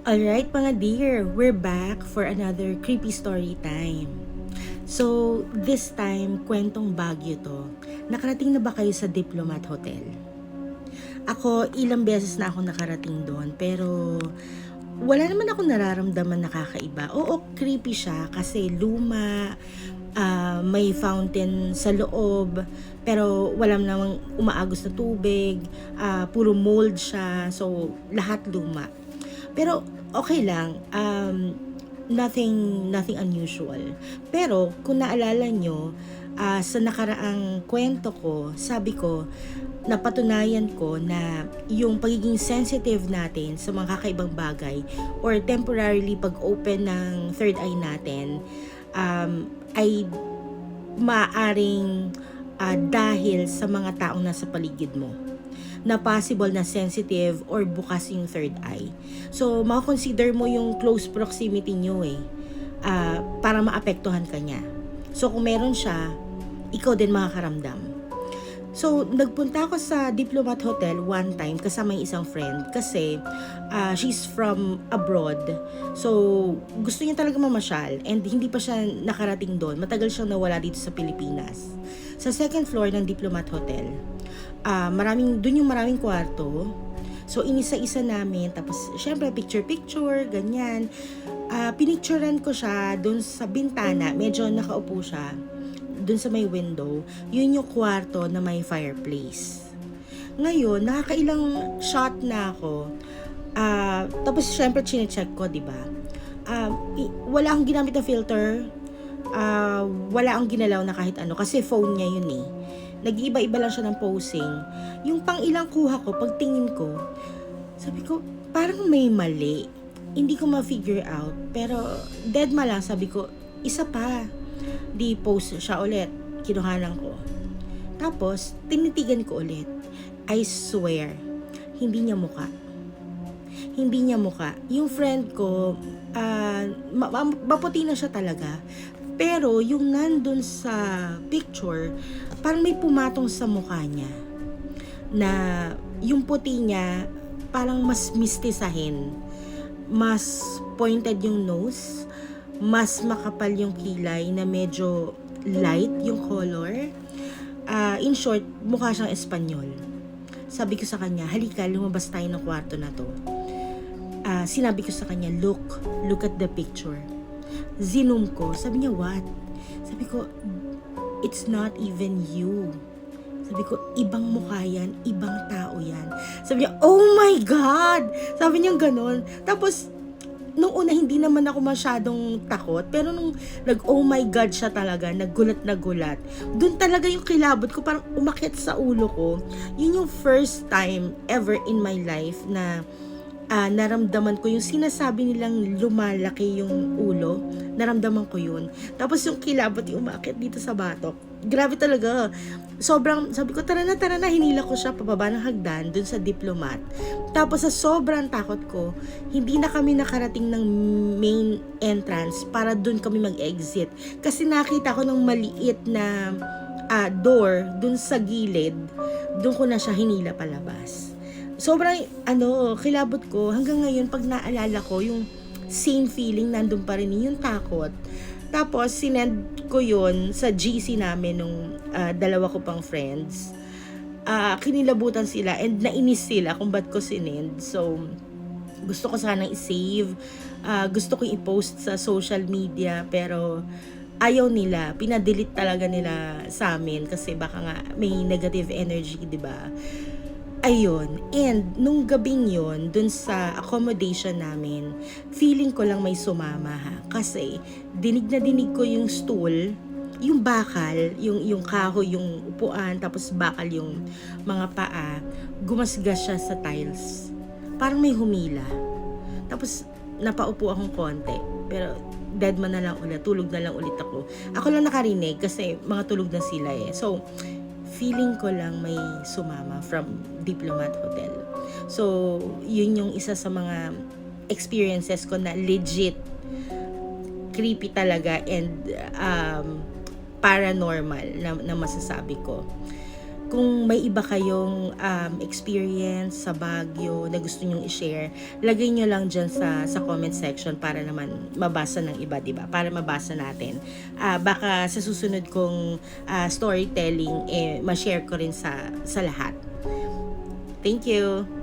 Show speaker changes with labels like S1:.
S1: Alright mga dear, we're back for another creepy story time. So, this time, kwentong Baguio to. Nakarating na ba kayo sa Diplomat Hotel? Ako, ilang beses na ako nakarating doon, pero wala naman ako nararamdaman na kakaiba. Oo, creepy siya kasi luma, may fountain sa loob, pero wala namang umaagos na tubig, puro mold siya, so lahat luma. Pero okay lang, nothing unusual. Pero kung naalala nyo, sa nakaraang kwento ko, sabi ko, napatunayan ko na yung pagiging sensitive natin sa mga kakaibang bagay or temporarily pag-open ng third eye natin ay maaring dahil sa mga taong nasa paligid mo na possible na sensitive or bukas yung third eye. So, makakonsider mo yung close proximity nyo para maapektuhan ka niya. So, kung meron siya, ikaw din makakaramdam. So, nagpunta ako sa Diplomat Hotel one time kasama yung isang friend kasi she's from abroad. So, gusto niya talaga mamasyal and hindi pa siya nakarating doon. Matagal siyang nawala dito sa Pilipinas. Sa second floor ng Diplomat Hotel, doon yung maraming kwarto. So, inisa-isa namin. Tapos, syempre, picture-picture, ganyan. Pinicturean ko siya doon sa bintana. Medyo nakaupo siya dun sa may window, yun yung kwarto na may fireplace. Ngayon, nakakailang shot na ako. Tapos, syempre, chinecheck ko, di ba? Wala akong ginamit na filter. Wala akong ginalaw na kahit ano. Kasi phone niya yun eh. Nag-iiba-iba lang siya ng posing. Yung pang ilang kuha ko, pagtingin ko, sabi ko, parang may mali. Hindi ko ma-figure out. Pero, dead ma lang, sabi ko, isa pa. Di post siya ulit. Kinuhanan ko. Tapos, tinitigan ko ulit. I swear, hindi niya muka. Hindi niya muka. Yung friend ko, maputi na siya talaga. Pero, yung nandun sa picture, parang may pumatong sa mukha niya. Na, yung puti niya, parang mas mistisahin. Mas pointed yung nose. Mas makapal yung kilay na medyo light yung color. In short, mukha siyang Espanyol. Sabi ko sa kanya, halika, lumabas tayo ng kwarto na to. Sinabi ko sa kanya, look at the picture. Zoom ko, sabi niya, what? Sabi ko, it's not even you. Sabi ko, ibang mukha yan, ibang tao yan. Sabi niya, oh my God! Sabi niya ganon. Tapos, nung una, hindi naman ako masyadong takot. Pero nung oh my God siya talaga, nagulat na gulat. Doon talaga yung kilabot ko, parang umakyat sa ulo ko. Yun yung first time ever in my life na naramdaman ko yung sinasabi nilang lumalaki yung ulo. Naramdaman ko yun. Tapos yung kilabot yung umakyat dito sa batok. Grabe talaga. Sobrang, sabi ko, tara na, hinila ko siya pababa ng hagdan dun sa Diplomat. Tapos sa sobrang takot ko, hindi na kami nakarating ng main entrance para dun kami mag-exit. Kasi nakita ko ng maliit na door dun sa gilid, dun ko na siya hinila palabas. Sobrang, kilabot ko, hanggang ngayon, pag naalala ko, yung same feeling, nandun pa rin yung takot. Tapos, sinend ko yun sa GC namin nung dalawa ko pang friends. Kinilabutan sila and nainis sila kung ba't ko sinend. So, gusto ko sanang i-save. Gusto ko i-post sa social media pero ayaw nila. Pinadelete talaga nila sa amin kasi baka nga may negative energy, di ba? Ayun, and nung gabing yun, dun sa accommodation namin, feeling ko lang may sumama ha. Kasi, dinig na dinig ko yung stool, yung bakal, yung kahoy, yung upuan, tapos bakal yung mga paa, gumasgas siya sa tiles. Parang may humila. Tapos, napaupo akong konti. Pero, dead man na lang ulit, tulog na lang ulit ako. Ako lang nakarinig kasi mga tulog na sila eh. So, feeling ko lang may sumama from Diplomat Hotel. So, yun yung isa sa mga experiences ko na legit creepy talaga and paranormal na masasabi ko. kung may iba kayong experience sa Baguio na gusto nyong i-share, lagay nyo lang dyan sa comment section para naman mabasa ng iba, diba? Para mabasa natin. Baka sa susunod kong storytelling, ma-share ko rin sa lahat. Thank you!